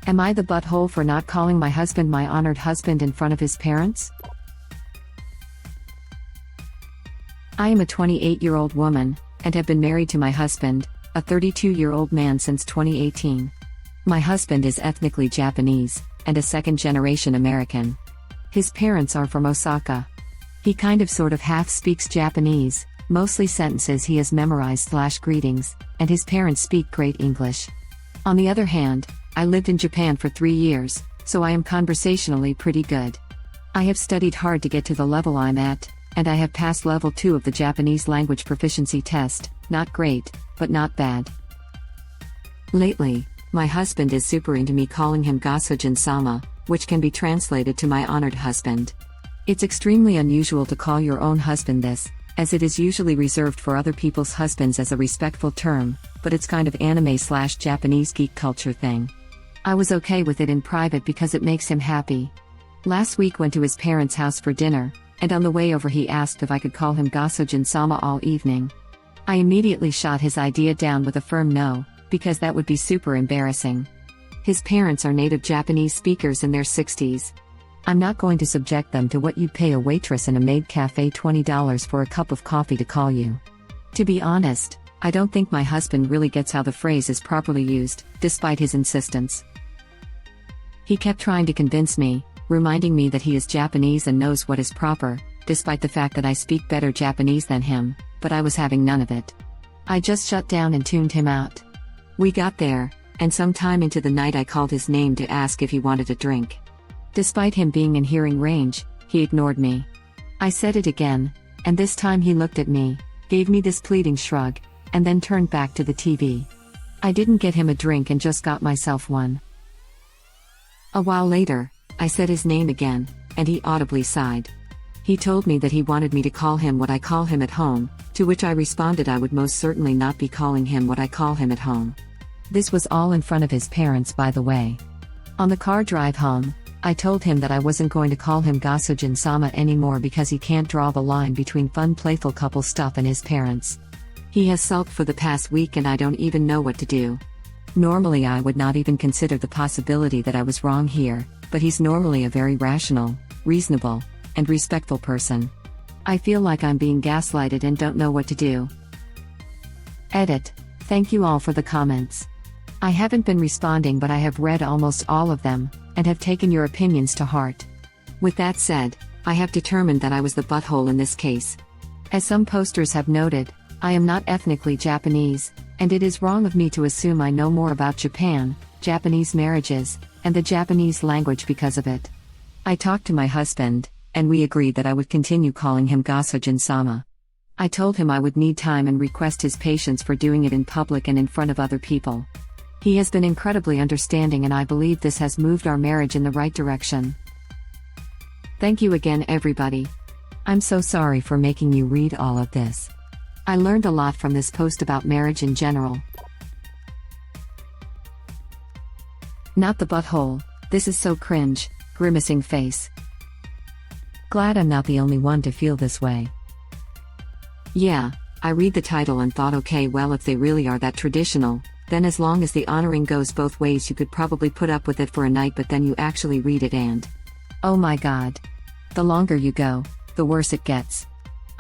Am I the butthole for not calling my husband my honored husband in front of his parents? I am a 28-year-old woman, and have been married to my husband, a 32-year-old man, since 2018. My husband is ethnically Japanese, and a second-generation American. His parents are from Osaka. He kind of sort of half speaks Japanese, mostly sentences he has memorized/greetings, and his parents speak great English. On the other hand, I lived in Japan for 3 years, so I am conversationally pretty good. I have studied hard to get to the level I'm at, and I have passed level 2 of the Japanese language proficiency test. Not great, but not bad. Lately, my husband is super into me calling him Gasujin-sama, which can be translated to my honored husband. It's extremely unusual to call your own husband this, as it is usually reserved for other people's husbands as a respectful term, but it's kind of anime/Japanese geek culture thing. I was okay with it in private because it makes him happy. Last week went to his parents' house for dinner, and on the way over he asked if I could call him Gasujin-sama all evening. I immediately shot his idea down with a firm no, because that would be super embarrassing. His parents are native Japanese speakers in their 60s. I'm not going to subject them to what you'd pay a waitress in a maid cafe $20 for a cup of coffee to call you. To be honest, I don't think my husband really gets how the phrase is properly used, despite his insistence. He kept trying to convince me, reminding me that he is Japanese and knows what is proper, despite the fact that I speak better Japanese than him, but I was having none of it. I just shut down and tuned him out. We got there, and sometime into the night I called his name to ask if he wanted a drink. Despite him being in hearing range, he ignored me. I said it again, and this time he looked at me, gave me this pleading shrug, and then turned back to the TV. I didn't get him a drink and just got myself one. A while later, I said his name again, and he audibly sighed. He told me that he wanted me to call him what I call him at home, to which I responded I would most certainly not be calling him what I call him at home. This was all in front of his parents, by the way. On the car drive home, I told him that I wasn't going to call him Gasujin-sama anymore because he can't draw the line between fun playful couple stuff and his parents. He has sulked for the past week and I don't even know what to do. Normally I would not even consider the possibility that I was wrong here, but he's normally a very rational, reasonable, and respectful person. I feel like I'm being gaslighted and don't know what to do. Edit. Thank you all for the comments. I haven't been responding, but I have read almost all of them, and have taken your opinions to heart. With that said, I have determined that I was the butthole in this case. As some posters have noted, I am not ethnically Japanese, and it is wrong of me to assume I know more about Japan, Japanese marriages, and the Japanese language because of it. I talked to my husband, and we agreed that I would continue calling him Gasujin-sama. I told him I would need time and request his patience for doing it in public and in front of other people. He has been incredibly understanding and I believe this has moved our marriage in the right direction. Thank you again, everybody. I'm so sorry for making you read all of this. I learned a lot from this post about marriage in general. Not the butthole, this is so cringe, grimacing face. Glad I'm not the only one to feel this way. Yeah, I read the title and thought, okay, well, if they really are that traditional, then as long as the honoring goes both ways you could probably put up with it for a night, but then you actually read it and oh my god. The longer you go, the worse it gets.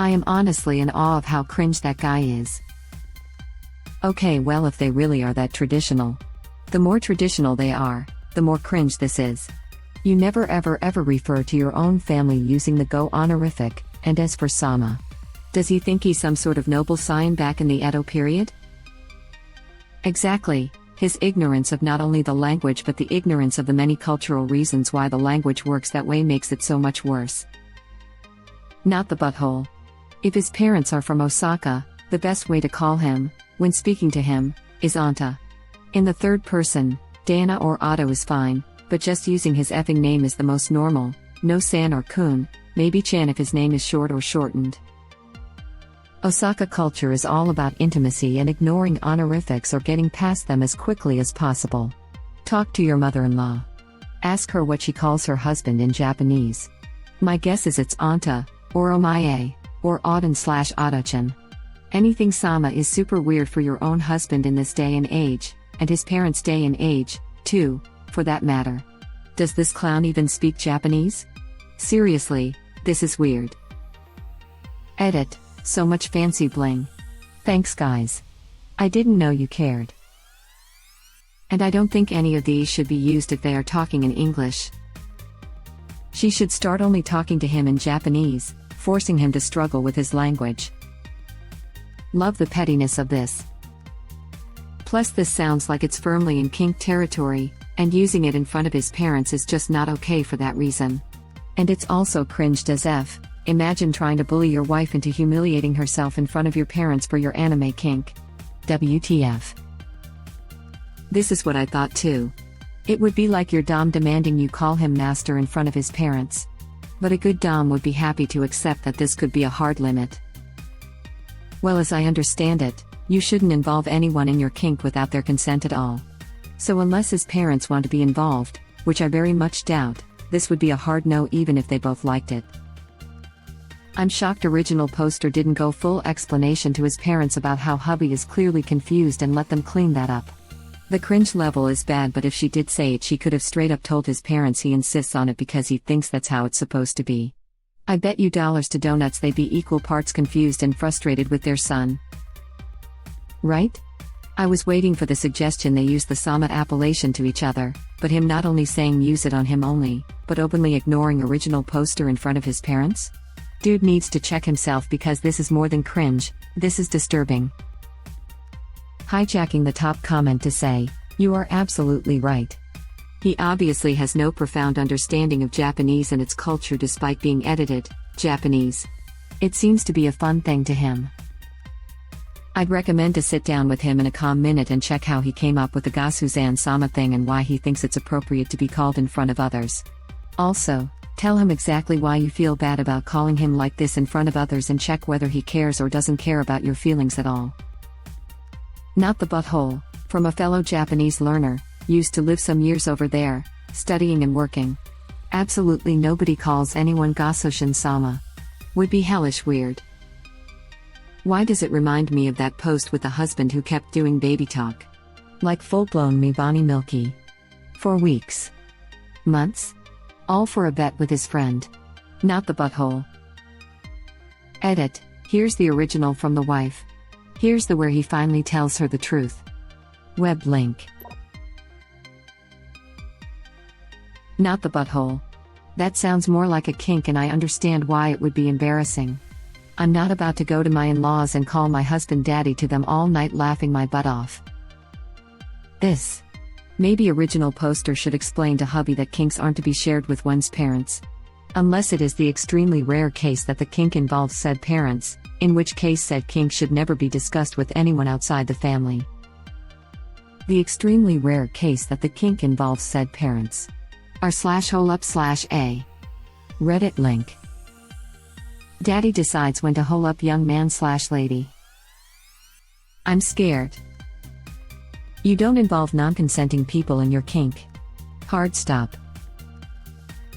I am honestly in awe of how cringe that guy is. Okay, well, if they really are that traditional. The more traditional they are, the more cringe this is. You never ever refer to your own family using the go honorific, and as for sama. Does he think he's some sort of noble scion back in the Edo period? Exactly, his ignorance of not only the language but the ignorance of the many cultural reasons why the language works that way makes it so much worse. Not the butthole. If his parents are from Osaka, the best way to call him, when speaking to him, is Anta. In the third person, Dana or Otto is fine, but just using his effing name is the most normal, no san or kun, maybe chan if his name is short or shortened. Osaka culture is all about intimacy and ignoring honorifics or getting past them as quickly as possible. Talk to your mother-in-law. Ask her what she calls her husband in Japanese. My guess is it's Anta, or Omae, or Auden/Otochan. Anything sama is super weird for your own husband in this day and age, and his parents' day and age, too, for that matter. Does this clown even speak Japanese? Seriously, this is weird. Edit, so much fancy bling. Thanks guys. I didn't know you cared. And I don't think any of these should be used if they are talking in English. She should start only talking to him in Japanese, forcing him to struggle with his language. Love the pettiness of this. Plus this sounds like it's firmly in kink territory, and using it in front of his parents is just not okay for that reason. And it's also cringed as F. Imagine trying to bully your wife into humiliating herself in front of your parents for your anime kink. WTF. This is what I thought too. It would be like your dom demanding you call him master in front of his parents. But a good dom would be happy to accept that this could be a hard limit. Well, as I understand it, you shouldn't involve anyone in your kink without their consent at all. So unless his parents want to be involved, which I very much doubt, this would be a hard no even if they both liked it. I'm shocked original poster didn't go full explanation to his parents about how hubby is clearly confused and let them clean that up. The cringe level is bad, but if she did say it, she could have straight up told his parents he insists on it because he thinks that's how it's supposed to be. I bet you dollars to donuts they'd be equal parts confused and frustrated with their son. Right? I was waiting for the suggestion they use the Sama appellation to each other, but him not only saying use it on him only, but openly ignoring original poster in front of his parents? Dude needs to check himself because this is more than cringe, this is disturbing. Hijacking the top comment to say, you are absolutely right. He obviously has no profound understanding of Japanese and its culture despite being edited Japanese. It seems to be a fun thing to him. I'd recommend to sit down with him in a calm minute and check how he came up with the Gasuzan Sama thing and why he thinks it's appropriate to be called in front of others. Also, tell him exactly why you feel bad about calling him like this in front of others and check whether he cares or doesn't care about your feelings at all. Not the butthole, from a fellow Japanese learner, used to live some years over there, studying and working. Absolutely nobody calls anyone Gasoshin Sama. Would be hellish weird. Why does it remind me of that post with the husband who kept doing baby talk? Like full-blown Mibani Milky. For weeks. Months? All for a bet with his friend. Not the butthole. Edit, here's the original from the wife. Here's the where he finally tells her the truth. Web link. Not the butthole. That sounds more like a kink and I understand why it would be embarrassing. I'm not about to go to my in-laws and call my husband daddy to them all night laughing my butt off. This. Maybe original poster should explain to hubby that kinks aren't to be shared with one's parents. Unless it is the extremely rare case that the kink involves said parents, in which case said kink should never be discussed with anyone outside the family. The extremely rare case that the kink involves said parents. r/holeup/a. Reddit link. Daddy decides when to hole up young man/lady. I'm scared. You don't involve non-consenting people in your kink. Hard stop.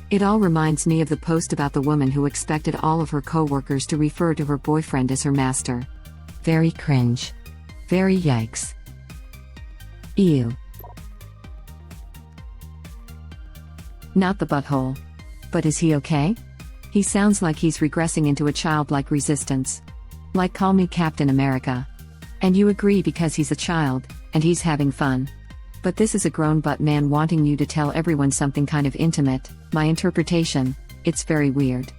It all reminds me of the post about the woman who expected all of her co-workers to refer to her boyfriend as her master. Very cringe. Very yikes. Ew. Not the butthole. But is he okay? He sounds like he's regressing into a childlike resistance. Like call me Captain America. And you agree because he's a child, and he's having fun. But this is a grown-butt man wanting you to tell everyone something kind of intimate. My interpretation, it's very weird.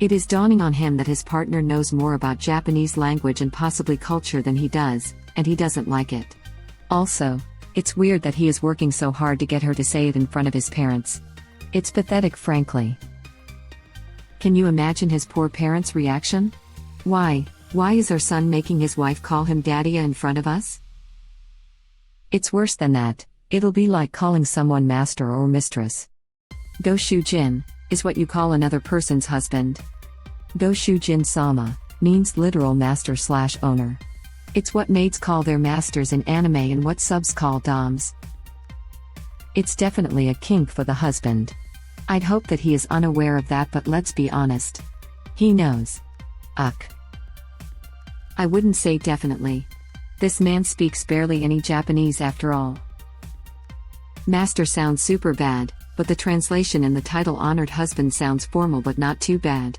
It is dawning on him that his partner knows more about Japanese language and possibly culture than he does, and he doesn't like it. Also, it's weird that he is working so hard to get her to say it in front of his parents. It's pathetic, frankly. Can you imagine his poor parents' reaction? Why is our son making his wife call him daddy in front of us? It's worse than that. It'll be like calling someone master or mistress. Goshujin is what you call another person's husband. Goshujin sama means literal master/owner. It's what maids call their masters in anime and what subs call doms. It's definitely a kink for the husband. I'd hope that he is unaware of that, but let's be honest. He knows. Ugh. I wouldn't say definitely. This man speaks barely any Japanese after all. Master sounds super bad, but the translation in the title honored husband sounds formal but not too bad.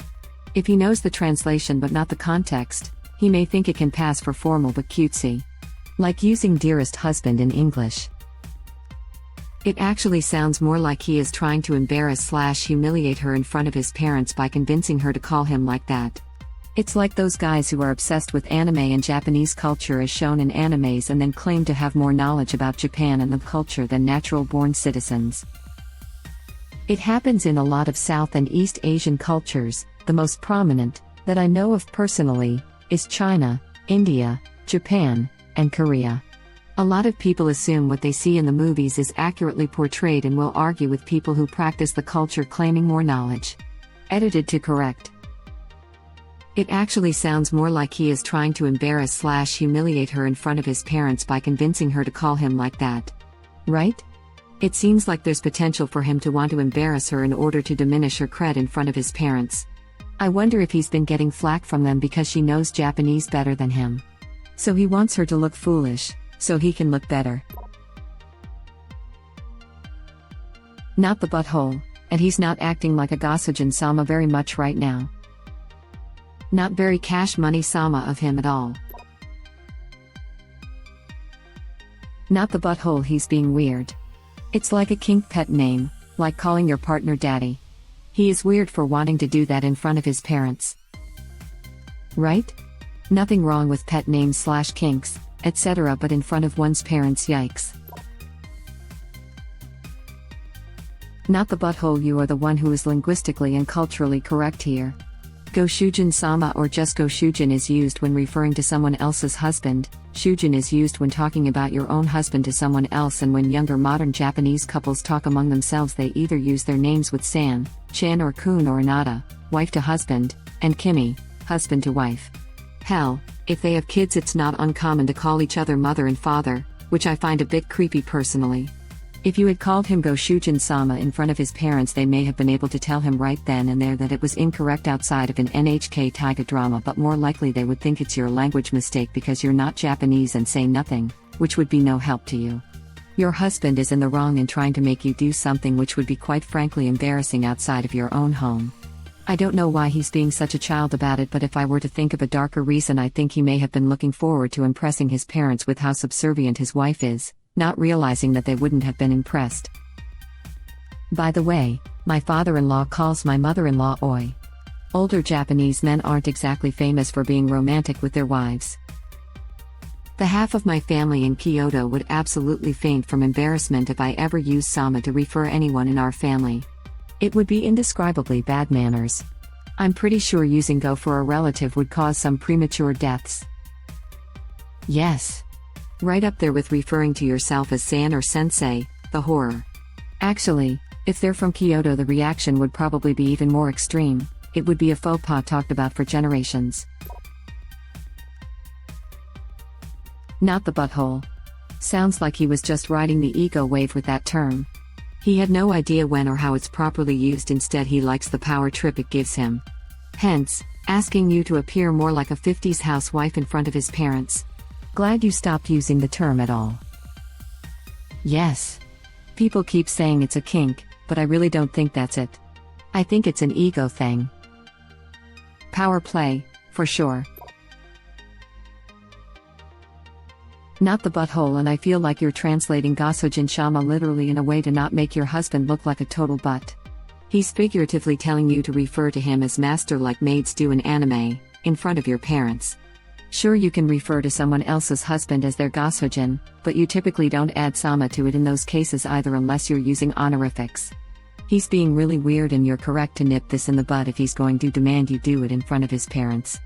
If he knows the translation but not the context, he may think it can pass for formal but cutesy. Like using dearest husband in English. It actually sounds more like he is trying to embarrass/humiliate her in front of his parents by convincing her to call him like that. It's like those guys who are obsessed with anime and Japanese culture as shown in animes and then claim to have more knowledge about Japan and the culture than natural-born citizens. It happens in a lot of South and East Asian cultures. The most prominent, that I know of personally, is China, India, Japan, and Korea. A lot of people assume what they see in the movies is accurately portrayed and will argue with people who practice the culture claiming more knowledge. Edited to correct. It actually sounds more like he is trying to embarrass/humiliate her in front of his parents by convincing her to call him like that. Right? It seems like there's potential for him to want to embarrass her in order to diminish her cred in front of his parents. I wonder if he's been getting flack from them because she knows Japanese better than him. So he wants her to look foolish, so he can look better. Not the butthole, and he's not acting like a Gosojin-sama very much right now. Not very cash money sama of him at all. Not the butthole, he's being weird. It's like a kink pet name, like calling your partner daddy. He is weird for wanting to do that in front of his parents. Right? Nothing wrong with pet names/kinks, etc., but in front of one's parents, yikes. Not the butthole, you are the one who is linguistically and culturally correct here. Goshujin-sama or just Goshujin is used when referring to someone else's husband. Shujin is used when talking about your own husband to someone else, and when younger modern Japanese couples talk among themselves they either use their names with san, chan or kun or anata, wife to husband, and kimi, husband to wife. Hell, if they have kids it's not uncommon to call each other mother and father, which I find a bit creepy personally. If you had called him Goshujin-sama in front of his parents they may have been able to tell him right then and there that it was incorrect outside of an NHK Taiga drama, but more likely they would think it's your language mistake because you're not Japanese and say nothing, which would be no help to you. Your husband is in the wrong in trying to make you do something which would be quite frankly embarrassing outside of your own home. I don't know why he's being such a child about it, but if I were to think of a darker reason I think he may have been looking forward to impressing his parents with how subservient his wife is, not realizing that they wouldn't have been impressed. By the way, my father-in-law calls my mother-in-law oi. Older Japanese men aren't exactly famous for being romantic with their wives. The half of my family in Kyoto would absolutely faint from embarrassment if I ever used sama to refer anyone in our family. It would be indescribably bad manners. I'm pretty sure using go for a relative would cause some premature deaths. Yes. Right up there with referring to yourself as san or sensei, the horror. Actually, if they're from Kyoto the reaction would probably be even more extreme. It would be a faux pas talked about for generations. Not the butthole. Sounds like he was just riding the ego wave with that term. He had no idea when or how it's properly used, instead he likes the power trip it gives him. Hence, asking you to appear more like a 50s housewife in front of his parents. Glad you stopped using the term at all. Yes. People keep saying it's a kink, but I really don't think that's it. I think it's an ego thing. Power play, for sure. Not the butthole, and I feel like you're translating Gosojin-sama literally in a way to not make your husband look like a total butt. He's figuratively telling you to refer to him as master like maids do in anime, in front of your parents. Sure, you can refer to someone else's husband as their Gosojin, but you typically don't add sama to it in those cases either unless you're using honorifics. He's being really weird and you're correct to nip this in the bud if he's going to demand you do it in front of his parents.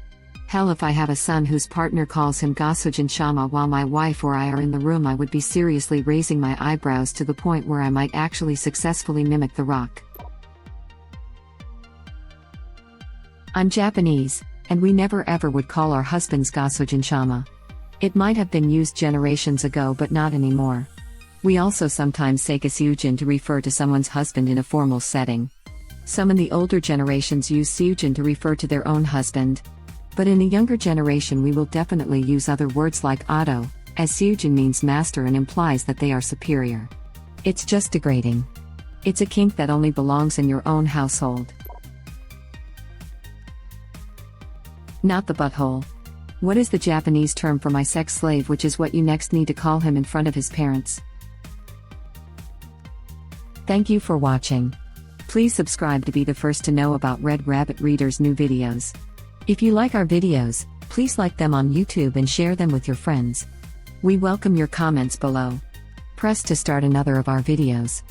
Hell, if I have a son whose partner calls him Gosojin-sama while my wife or I are in the room I would be seriously raising my eyebrows to the point where I might actually successfully mimic The Rock. I'm Japanese, and we never ever would call our husbands Gosojin-sama. It might have been used generations ago but not anymore. We also sometimes say Goshujin to refer to someone's husband in a formal setting. Some in the older generations use Sujin to refer to their own husband. But in the younger generation we will definitely use other words like Ado, as Sujin means master and implies that they are superior. It's just degrading. It's a kink that only belongs in your own household. Not the butthole. What is the Japanese term for my sex slave, which is what you next need to call him in front of his parents? Thank you for watching. Please subscribe to be the first to know about Red Rabbit Reader's new videos. If you like our videos, please like them on YouTube and share them with your friends. We welcome your comments below. Press to start another of our videos.